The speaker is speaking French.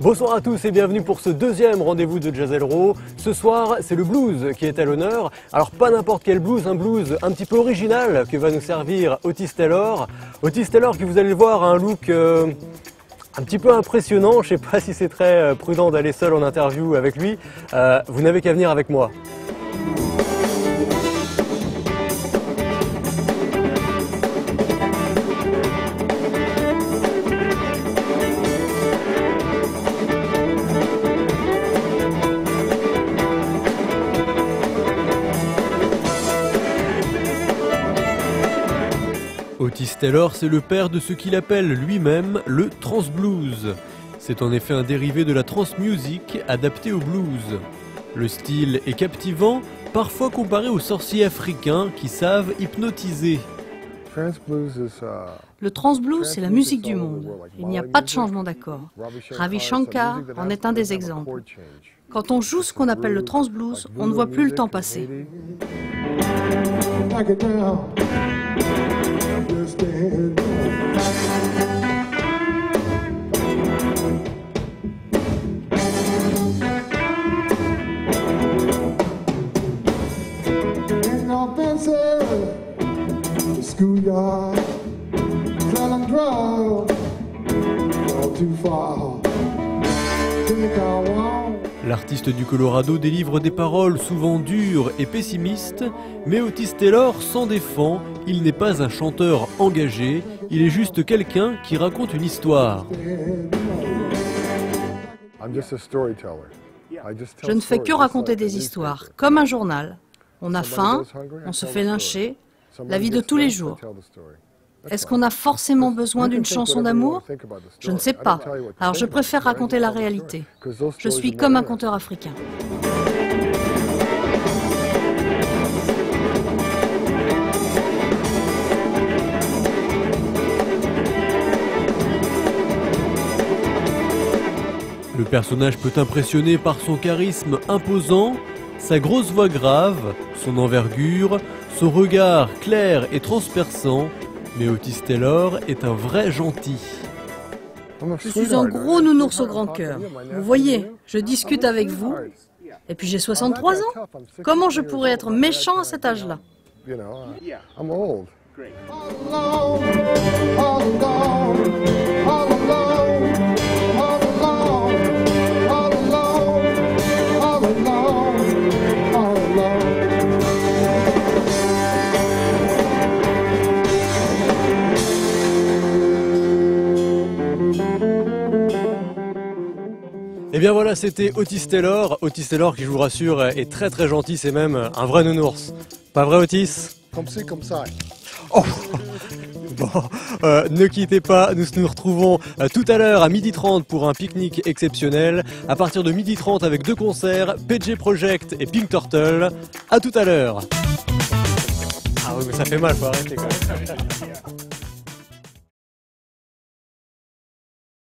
Bonsoir à tous et bienvenue pour ce deuxième rendez-vous de Jazz Elro. Ce soir, c'est le blues qui est à l'honneur. Alors pas n'importe quel blues, un blues un petit peu original que va nous servir Otis Taylor. Otis Taylor qui, vous allez le voir, a un look un petit peu impressionnant. Je ne sais pas si c'est très prudent d'aller seul en interview avec lui. Vous n'avez qu'à venir avec moi. Otis Taylor, c'est le père de ce qu'il appelle lui-même le trance blues. C'est en effet un dérivé de la trance music adapté au blues. Le style est captivant, parfois comparé aux sorciers africains qui savent hypnotiser. Le trance blues, c'est la musique du monde. Il n'y a pas de changement d'accord. Ravi Shankar en est un des exemples. Quand on joue ce qu'on appelle le trance blues, on ne voit plus le temps passer. L'artiste du Colorado délivre des paroles souvent dures et pessimistes, mais Otis Taylor s'en défend. Il n'est pas un chanteur engagé, il est juste quelqu'un qui raconte une histoire. Je ne fais que raconter des histoires, comme un journal. On a faim, on se fait lyncher, la vie de tous les jours. Est-ce qu'on a forcément besoin d'une chanson d'amour? Je ne sais pas. Alors je préfère raconter la réalité. Je suis comme un conteur africain. Le personnage peut impressionner par son charisme imposant, sa grosse voix grave, son envergure, son regard clair et transperçant. Mais Otis Taylor est un vrai gentil. Je suis un gros nounours au grand cœur. Vous voyez, je discute avec vous, et puis j'ai 63 ans. Comment je pourrais être méchant à cet âge-là? Et bien voilà, c'était Otis Taylor. Otis Taylor qui, je vous rassure, est très très gentil, c'est même un vrai nounours. Pas vrai, Otis? Comme c'est comme ça. Oh bon, ne quittez pas, nous nous retrouvons tout à l'heure à 12h30 pour un pique-nique exceptionnel. À partir de 12h30 avec deux concerts, PG Project et Pink Turtle. À tout à l'heure. Ah oui, mais ça fait mal, faut arrêter quand même.